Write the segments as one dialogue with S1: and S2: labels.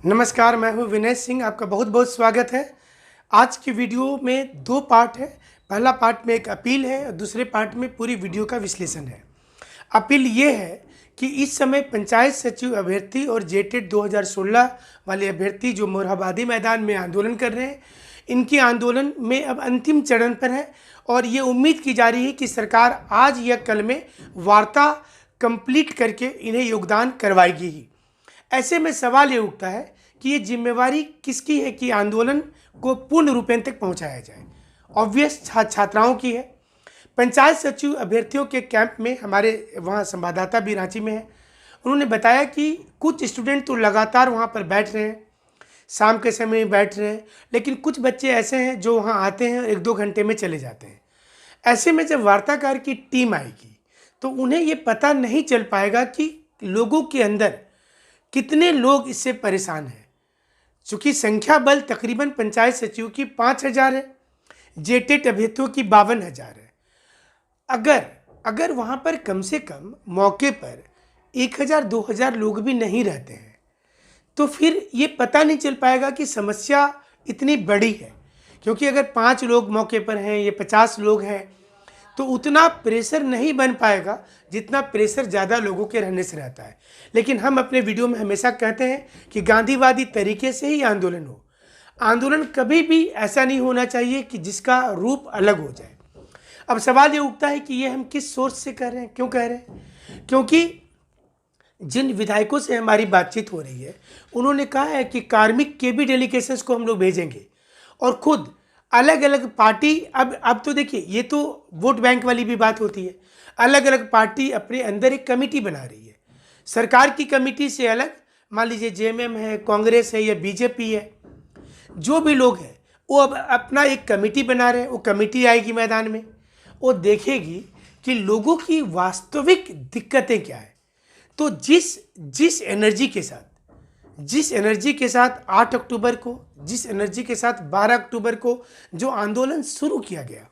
S1: नमस्कार, मैं हूं विनय सिंह। आपका बहुत बहुत स्वागत है। आज की वीडियो में दो पार्ट है। पहला पार्ट में एक अपील है और दूसरे पार्ट में पूरी वीडियो का विश्लेषण है। अपील ये है कि इस समय पंचायत सचिव अभ्यर्थी और जेटेट 2016 वाले अभ्यर्थी जो मोरहाबादी मैदान में आंदोलन कर रहे हैं, इनके आंदोलन में अब अंतिम चरण पर है और ये उम्मीद की जा रही है कि सरकार आज या कल में वार्ता कंप्लीट करके इन्हें योगदान करवाएगी ही। ऐसे में सवाल ये उठता है कि ये जिम्मेवारी किसकी है कि आंदोलन को पूर्ण रूपेण तक पहुंचाया जाए। ऑब्वियस छात्राओं की है। पंचायत सचिव अभ्यर्थियों के कैंप में हमारे वहाँ संवाददाता भी रांची में है। उन्होंने बताया कि कुछ स्टूडेंट तो लगातार वहाँ पर बैठ रहे हैं, शाम के समय में बैठ रहे हैं, लेकिन कुछ बच्चे ऐसे हैं जो वहाँ आते हैं और 1-2 घंटे में चले जाते हैं। ऐसे में जब वार्ताकार की टीम आएगी तो उन्हें ये पता नहीं चल पाएगा कि लोगों के अंदर कितने लोग इससे परेशान हैं। चूँकि संख्या बल तकरीबन पंचायत सचिव की 5,000 है, जेटेट अभ्यर्थियों की 52,000 है। अगर वहाँ पर कम से कम मौके पर 1,000-2,000 लोग भी नहीं रहते हैं तो फिर ये पता नहीं चल पाएगा कि समस्या इतनी बड़ी है। क्योंकि अगर 5 लोग मौके पर हैं, ये 50 लोग हैं, तो उतना प्रेशर नहीं बन पाएगा जितना प्रेशर ज़्यादा लोगों के रहने से रहता है। लेकिन हम अपने वीडियो में हमेशा कहते हैं कि गांधीवादी तरीके से ही आंदोलन हो। आंदोलन कभी भी ऐसा नहीं होना चाहिए कि जिसका रूप अलग हो जाए। अब सवाल ये उठता है कि ये हम किस सोर्स से कह रहे हैं, क्यों कह रहे हैं? क्योंकि जिन विधायकों से हमारी बातचीत हो रही है उन्होंने कहा है कि कार्मिक के भी डेलीगेशंस को हम लोग भेजेंगे और खुद अलग अलग पार्टी। अब तो देखिए, ये तो वोट बैंक वाली भी बात होती है। अलग अलग पार्टी अपने अंदर एक कमेटी बना रही है। सरकार की कमेटी से अलग, मान लीजिए जेएमएम है, कांग्रेस है या बीजेपी है, जो भी लोग हैं वो अब अपना एक कमेटी बना रहे हैं। वो कमेटी आएगी मैदान में, वो देखेगी कि लोगों की वास्तविक दिक्कतें क्या है। तो जिस एनर्जी के साथ 8 अक्टूबर को, जिस एनर्जी के साथ 12 अक्टूबर को जो आंदोलन शुरू किया गया,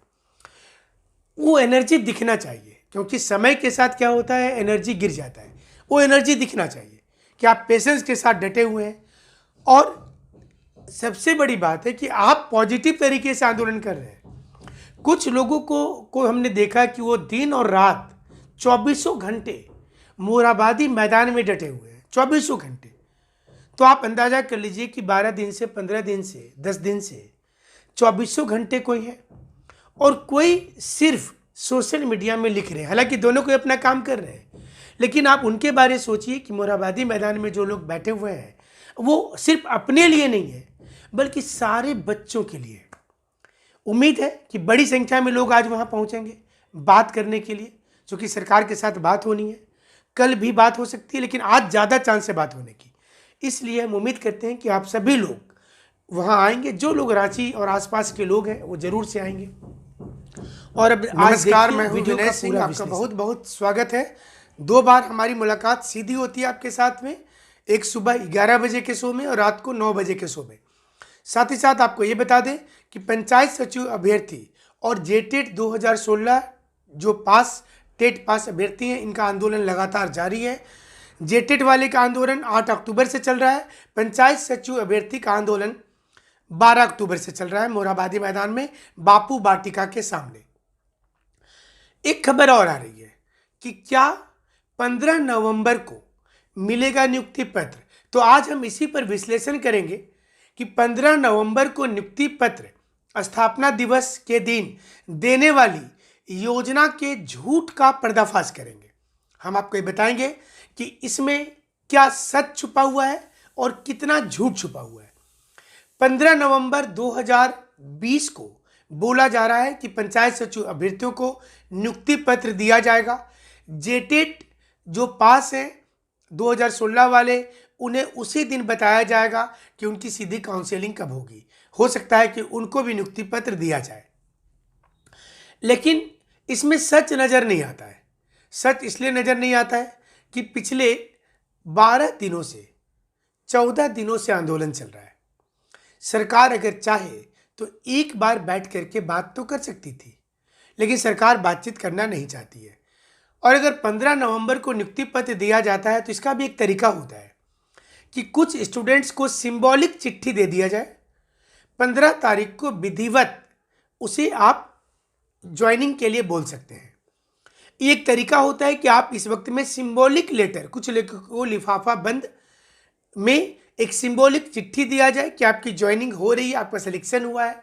S1: वो एनर्जी दिखना चाहिए। क्योंकि समय के साथ क्या होता है, एनर्जी गिर जाता है। वो एनर्जी दिखना चाहिए कि आप पेशेंस के साथ डटे हुए हैं। और सबसे बड़ी बात है कि आप पॉजिटिव तरीके से आंदोलन कर रहे हैं। कुछ लोगों को हमने देखा कि वो दिन और रात 24 घंटे मोरहाबादी मैदान में डटे हुए हैं, 24 घंटे। तो आप अंदाजा कर लीजिए कि 12 दिन से, 15 दिन से, 10 दिन से 24 घंटे कोई है और कोई सिर्फ सोशल मीडिया में लिख रहे हैं। हालांकि दोनों कोई अपना काम कर रहे हैं, लेकिन आप उनके बारे सोचिए कि मोरहाबादी मैदान में जो लोग बैठे हुए हैं वो सिर्फ अपने लिए नहीं है बल्कि सारे बच्चों के लिए। उम्मीद है कि बड़ी संख्या में लोग आज वहाँ पहुँचेंगे बात करने के लिए, क्योंकि सरकार के साथ बात होनी है। कल भी बात हो सकती है, लेकिन आज ज़्यादा चांस है बात होने की। इसलिए हम उम्मीद करते हैं कि आप सभी लोग वहाँ आएंगे। जो लोग रांची और आसपास के लोग हैं वो जरूर से आएंगे। और अब नमस्कार, मैं हूं विनय सिंह। आपका बहुत बहुत स्वागत है। 2 बार हमारी मुलाकात सीधी होती है आपके साथ में, एक सुबह 11 बजे के शो में और रात को 9 बजे के शो में। साथ ही साथ आपको ये बता दें कि पंचायत सचिव अभ्यर्थी और जेटेट 2016 जो टेट पास अभ्यर्थी हैं, इनका आंदोलन लगातार जारी है। जेटेट वाले का आंदोलन 8 अक्टूबर से चल रहा है। पंचायत सचिव अभ्यर्थी का आंदोलन 12 अक्टूबर से चल रहा है मोरहाबादी मैदान में बापू वाटिका के सामने। एक खबर और आ रही है कि क्या 15 नवंबर को मिलेगा नियुक्ति पत्र। तो आज हम इसी पर विश्लेषण करेंगे कि 15 नवंबर को नियुक्ति पत्र स्थापना दिवस के दिन देने वाली योजना के झूठ का पर्दाफाश करेंगे। हम आपको ये बताएंगे कि इसमें क्या सच छुपा हुआ है और कितना झूठ छुपा हुआ है। 15 नवंबर 2020 को बोला जा रहा है कि पंचायत सचिव अभ्यर्थियों को नियुक्ति पत्र दिया जाएगा। जेटेट जो पास है 2016 वाले, उन्हें उसी दिन बताया जाएगा कि उनकी सीधी काउंसलिंग कब होगी। हो सकता है कि उनको भी नियुक्ति पत्र दिया जाए, लेकिन इसमें सच नज़र नहीं आता है। सच इसलिए नज़र नहीं आता है कि पिछले 12 दिनों से, 14 दिनों से आंदोलन चल रहा है। सरकार अगर चाहे तो एक बार बैठ करके बात तो कर सकती थी, लेकिन सरकार बातचीत करना नहीं चाहती है। और अगर 15 नवंबर को नियुक्ति पत्र दिया जाता है तो इसका भी एक तरीका होता है कि कुछ स्टूडेंट्स को सिंबॉलिक चिट्ठी दे दिया जाए, 15 तारीख को विधिवत उसे आप ज्वाइनिंग के लिए बोल सकते हैं। ये एक तरीका होता है कि आप इस वक्त में सिंबॉलिक लेटर, कुछ लेखकों को लिफाफा बंद में एक सिंबॉलिक चिट्ठी दिया जाए कि आपकी ज्वाइनिंग हो रही है, आपका सिलेक्शन हुआ है,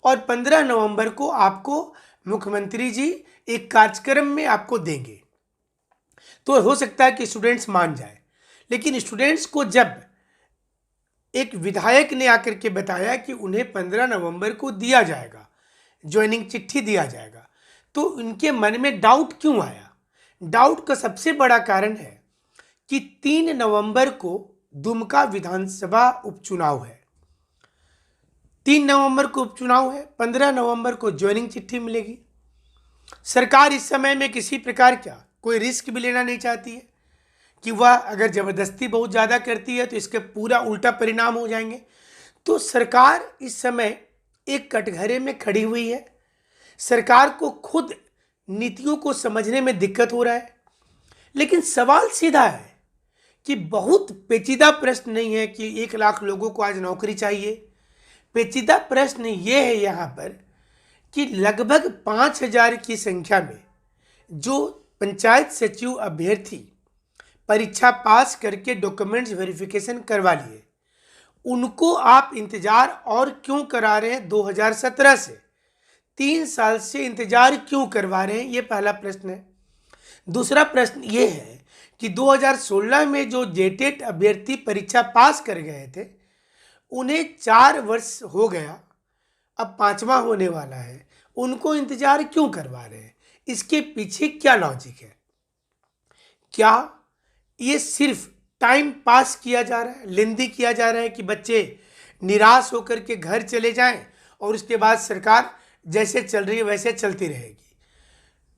S1: और 15 नवंबर को आपको मुख्यमंत्री जी एक कार्यक्रम में आपको देंगे। तो हो सकता है कि स्टूडेंट्स मान जाए, लेकिन स्टूडेंट्स को जब एक विधायक ने आकर के बताया कि उन्हें 15 नवंबर को दिया जाएगा, ज्वाइनिंग चिट्ठी दिया जाएगा, तो उनके मन में डाउट क्यों आया? डाउट का सबसे बड़ा कारण है कि 3 नवंबर को दुमका विधानसभा उपचुनाव है। 3 नवंबर को उपचुनाव है, 15 नवंबर को ज्वाइनिंग चिट्ठी मिलेगी। सरकार इस समय में किसी प्रकार का कोई रिस्क भी लेना नहीं चाहती है कि वह अगर ज़बरदस्ती बहुत ज़्यादा करती है तो इसके पूरा उल्टा परिणाम हो जाएंगे। तो सरकार इस समय एक कटघरे में खड़ी हुई है। सरकार को खुद नीतियों को समझने में दिक्कत हो रहा है। लेकिन सवाल सीधा है कि बहुत पेचीदा प्रश्न नहीं है कि 1 लाख लोगों को आज नौकरी चाहिए। पेचीदा प्रश्न ये है यहाँ पर कि लगभग 5,000 की संख्या में जो पंचायत सचिव अभ्यर्थी परीक्षा पास करके डॉक्यूमेंट्स वेरिफिकेशन करवा लिए, उनको आप इंतजार और क्यों करा रहे हैं? 2017 से 3 साल से इंतजार क्यों करवा रहे हैं? ये पहला प्रश्न है। दूसरा प्रश्न ये है कि 2016 में जो जेटेट अभ्यर्थी परीक्षा पास कर गए थे, उन्हें 4 वर्ष हो गया, अब 5वां होने वाला है, उनको इंतजार क्यों करवा रहे हैं? इसके पीछे क्या लॉजिक है? क्या ये सिर्फ टाइम पास किया जा रहा है, लेंदी किया जा रहा है कि बच्चे निराश होकर के घर चले जाएं और उसके बाद सरकार जैसे चल रही है वैसे चलती रहेगी?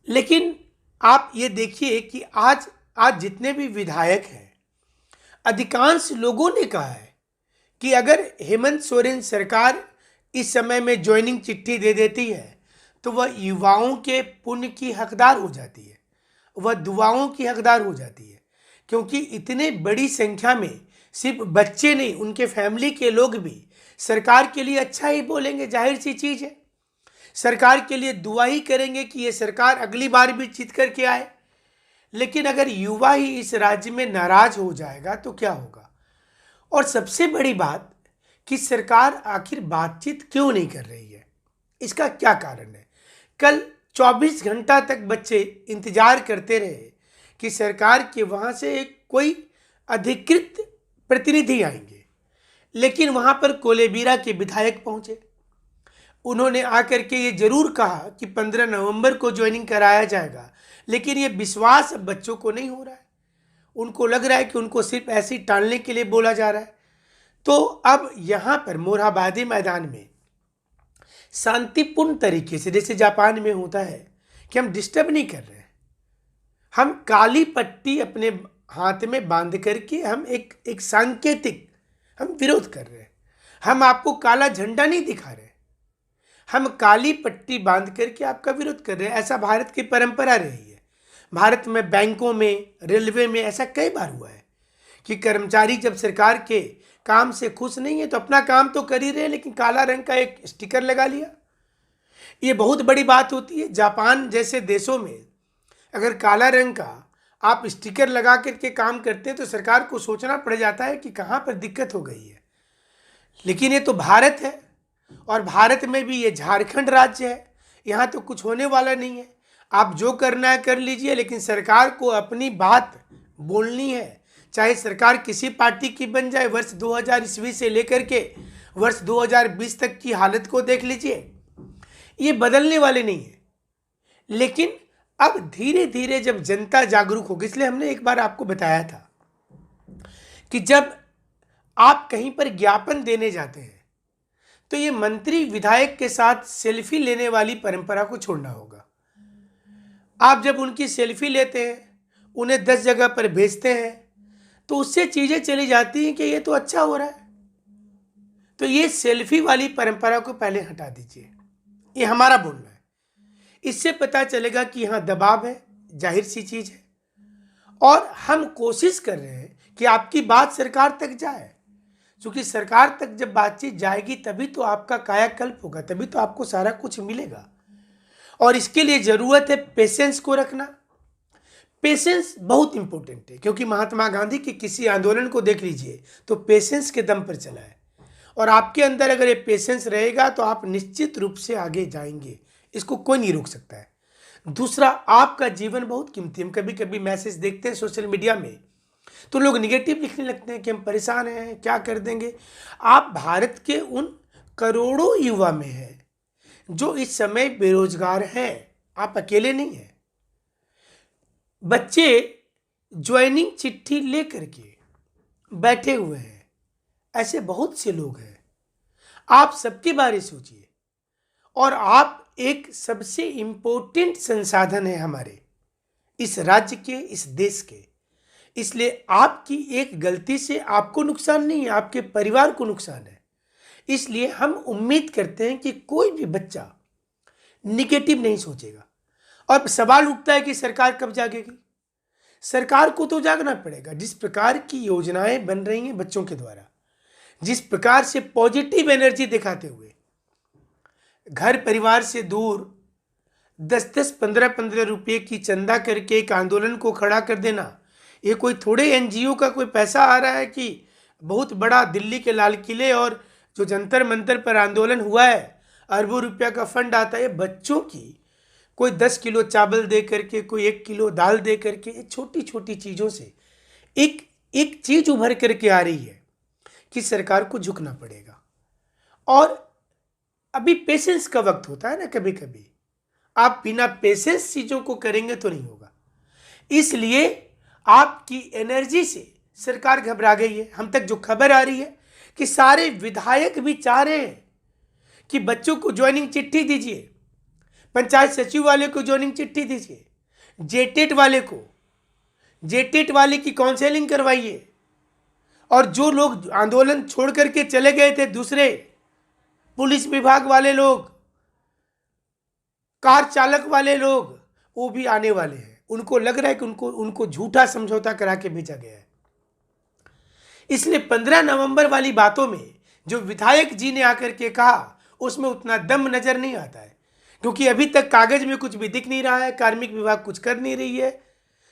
S1: लेकिन आप ये देखिए कि आज जितने भी विधायक हैं, अधिकांश लोगों ने कहा है कि अगर हेमंत सोरेन सरकार इस समय में ज्वाइनिंग चिट्ठी दे देती है तो वह युवाओं के पुण्य की हकदार हो जाती है, वह दुआओं की हकदार हो जाती है। क्योंकि इतने बड़ी संख्या में सिर्फ बच्चे नहीं, उनके फैमिली के लोग भी सरकार के लिए अच्छा ही बोलेंगे, जाहिर सी चीज़ है। सरकार के लिए दुआ ही करेंगे कि ये सरकार अगली बार भी जीत करके आए। लेकिन अगर युवा ही इस राज्य में नाराज हो जाएगा तो क्या होगा? और सबसे बड़ी बात कि सरकार आखिर बातचीत क्यों नहीं कर रही है, इसका क्या कारण है? कल 24 घंटा तक बच्चे इंतजार करते रहे कि सरकार के वहाँ से कोई अधिकृत प्रतिनिधि आएंगे, लेकिन वहाँ पर कोलेबिरा के विधायक पहुँचे। उन्होंने आकर के ये जरूर कहा कि 15 नवंबर को ज्वाइनिंग कराया जाएगा, लेकिन ये विश्वास अब बच्चों को नहीं हो रहा है। उनको लग रहा है कि उनको सिर्फ ऐसे ही टालने के लिए बोला जा रहा है। तो अब यहाँ पर मोरहाबादी मैदान में शांतिपूर्ण तरीके से, जैसे जापान में होता है कि हम डिस्टर्ब नहीं कर रहे हैं, हम काली पट्टी अपने हाथ में बांध करके हम एक सांकेतिक हम विरोध कर रहे हैं। हम आपको काला झंडा नहीं दिखा रहे, हम काली पट्टी बांध करके आपका विरोध कर रहे हैं। ऐसा भारत की परंपरा रही है। भारत में बैंकों में, रेलवे में ऐसा कई बार हुआ है कि कर्मचारी जब सरकार के काम से खुश नहीं है तो अपना काम तो कर ही रहे, लेकिन काला रंग का एक स्टिकर लगा लिया। ये बहुत बड़ी बात होती है। जापान जैसे देशों में अगर काला रंग का आप स्टिकर लगा करके काम करते हैं तो सरकार को सोचना पड़ जाता है कि कहाँ पर दिक्कत हो गई है। लेकिन ये तो भारत है, और भारत में भी ये झारखंड राज्य है, यहाँ तो कुछ होने वाला नहीं है। आप जो करना है कर लीजिए, लेकिन सरकार को अपनी बात बोलनी है। चाहे सरकार किसी पार्टी की बन जाए, वर्ष 2000 ईस्वी से लेकर के वर्ष 2020 तक की हालत को देख लीजिए, ये बदलने वाले नहीं है। लेकिन अब धीरे धीरे जब जनता जागरूक होगी, इसलिए हमने एक बार आपको बताया था कि जब आप कहीं पर ज्ञापन देने जाते हैं तो ये मंत्री विधायक के साथ सेल्फी लेने वाली परंपरा को छोड़ना होगा। आप जब उनकी सेल्फी लेते हैं, उन्हें 10 जगह पर भेजते हैं, तो उससे चीज़ें चली जाती हैं कि ये तो अच्छा हो रहा है। तो ये सेल्फी वाली परंपरा को पहले हटा दीजिए, ये हमारा बोलना है। इससे पता चलेगा कि यहाँ दबाव है, जाहिर सी चीज़ है। और हम कोशिश कर रहे हैं कि आपकी बात सरकार तक जाए, क्योंकि सरकार तक जब बातचीत जाएगी तभी तो आपका कायाकल्प होगा, तभी तो आपको सारा कुछ मिलेगा। और इसके लिए ज़रूरत है पेशेंस को रखना। पेशेंस बहुत इंपॉर्टेंट है, क्योंकि महात्मा गांधी के किसी आंदोलन को देख लीजिए तो पेशेंस के दम पर चला है। और आपके अंदर अगर ये पेशेंस रहेगा तो आप निश्चित रूप से आगे जाएंगे, इसको कोई नहीं रोक सकता है। दूसरा, आपका जीवन बहुत कीमती है। हम कभी कभी मैसेज देखते हैं सोशल मीडिया में तो लोग निगेटिव लिखने लगते हैं कि हम परेशान हैं, क्या कर देंगे। आप भारत के उन करोड़ों युवा में हैं जो इस समय बेरोजगार हैं, आप अकेले नहीं हैं। बच्चे ज्वाइनिंग चिट्ठी लेकर के बैठे हुए हैं, ऐसे बहुत से लोग हैं। आप सबके बारे सोचिए। और आप एक सबसे इंपॉर्टेंट संसाधन है हमारे इस राज्य के, इस देश के। इसलिए आपकी एक गलती से आपको नुकसान नहीं है, आपके परिवार को नुकसान है। इसलिए हम उम्मीद करते हैं कि कोई भी बच्चा निगेटिव नहीं सोचेगा। और सवाल उठता है कि सरकार कब जागेगी। सरकार को तो जागना पड़ेगा। जिस प्रकार की योजनाएं बन रही हैं बच्चों के द्वारा, जिस प्रकार से पॉजिटिव एनर्जी दिखाते हुए घर परिवार से दूर 10-10, 15-15 रुपये की चंदा करके एक आंदोलन को खड़ा कर देना, ये कोई थोड़े एनजीओ का कोई पैसा आ रहा है कि बहुत बड़ा दिल्ली के लाल किले और जो जंतर मंतर पर आंदोलन हुआ है अरबों रुपया का फंड आता है। बच्चों की कोई 10 किलो चावल दे करके, कोई 1 किलो दाल दे करके, छोटी छोटी चीज़ों से एक चीज़ उभर करके आ रही है कि सरकार को झुकना पड़ेगा। और अभी पेशेंस का वक्त होता है ना, कभी कभी आप बिना पेशेंस चीज़ों को करेंगे तो नहीं होगा। इसलिए आपकी एनर्जी से सरकार घबरा गई है। हम तक जो खबर आ रही है कि सारे विधायक भी चाह रहे हैं कि बच्चों को ज्वाइनिंग चिट्ठी दीजिए, पंचायत सचिव वाले को ज्वाइनिंग चिट्ठी दीजिए, जेटेट वाले की काउंसलिंग करवाइए। और जो लोग आंदोलन छोड़ करके चले गए थे, दूसरे पुलिस विभाग वाले लोग, कार चालक वाले लोग, वो भी आने वाले हैं। उनको लग रहा है कि उनको झूठा समझौता करा के भेजा गया है। इसलिए 15 नवंबर वाली बातों में जो विधायक जी ने आकर के कहा उसमें उतना दम नजर नहीं आता है, क्योंकि अभी तक कागज में कुछ भी दिख नहीं रहा है। कार्मिक विभाग कुछ कर नहीं रही है,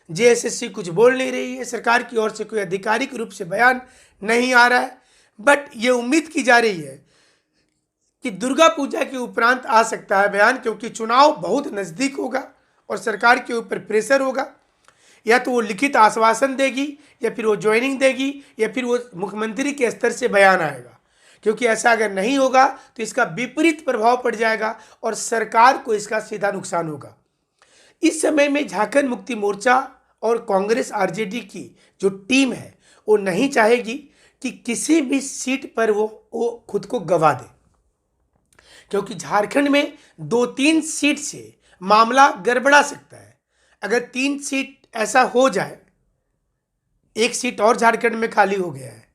S1: जेएसएससी कुछ बोल नहीं रही है, सरकार की ओर से कोई आधिकारिक रूप से बयान नहीं आ रहा है। बट ये उम्मीद की जा रही है कि दुर्गा पूजा के उपरांत आ सकता है बयान, क्योंकि चुनाव बहुत नज़दीक होगा और सरकार के ऊपर प्रेशर होगा। या तो वो लिखित आश्वासन देगी, या फिर वो ज्वाइनिंग देगी, या फिर वो मुख्यमंत्री के स्तर से बयान आएगा। क्योंकि ऐसा अगर नहीं होगा तो इसका विपरीत प्रभाव पड़ जाएगा और सरकार को इसका सीधा नुकसान होगा। इस समय में झारखंड मुक्ति मोर्चा और कांग्रेस आरजेडी की जो टीम है वो नहीं चाहेगी कि किसी भी सीट पर वो खुद को गवा दे, क्योंकि झारखंड में 2-3 सीट से मामला गड़बड़ा सकता है। अगर 3 सीट ऐसा हो जाए, 1 सीट और झारखंड में खाली हो गया है,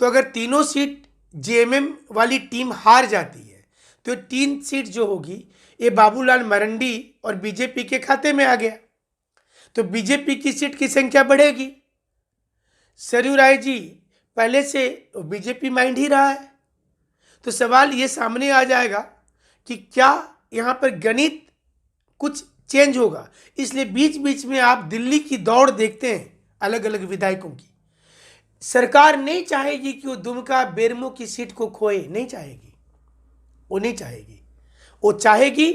S1: तो अगर तीनों सीट जेएमएम वाली टीम हार जाती है तो 3 सीट जो होगी ये बाबूलाल मरंडी और बीजेपी के खाते में आ गया, तो बीजेपी की सीट की संख्या बढ़ेगी। सरयू राय जी पहले से बीजेपी माइंड ही रहा है, तो सवाल ये सामने आ जाएगा कि क्या यहाँ पर गणित कुछ चेंज होगा। इसलिए बीच बीच में आप दिल्ली की दौड़ देखते हैं अलग अलग विधायकों की। सरकार नहीं चाहेगी कि वो दुमका बेरमो की सीट को खोए, नहीं चाहेगी, वो नहीं चाहेगी। वो चाहेगी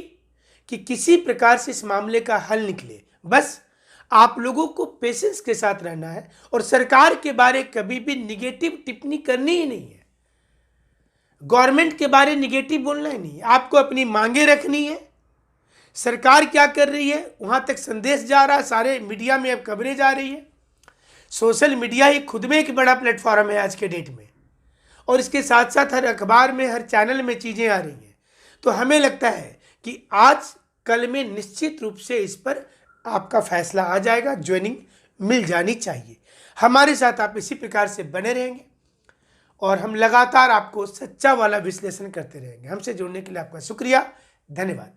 S1: कि किसी प्रकार से इस मामले का हल निकले। बस आप लोगों को पेशेंस के साथ रहना है और सरकार के बारे कभी भी निगेटिव टिप्पणी करनी ही नहीं है। गवर्नमेंट के बारे निगेटिव बोलना ही नहीं है, आपको अपनी मांगे रखनी है। सरकार क्या कर रही है वहां तक संदेश जा रहा है, सारे मीडिया में अब खबरें जा रही है। सोशल मीडिया ही खुद में एक बड़ा प्लेटफॉर्म है आज के डेट में, और इसके साथ साथ हर अखबार में, हर चैनल में चीज़ें आ रही हैं। तो हमें लगता है कि आज कल में निश्चित रूप से इस पर आपका फैसला आ जाएगा, ज्वाइनिंग मिल जानी चाहिए। हमारे साथ आप इसी प्रकार से बने रहेंगे और हम लगातार आपको सच्चा वाला विश्लेषण करते रहेंगे। हमसे जुड़ने के लिए आपका शुक्रिया, धन्यवाद।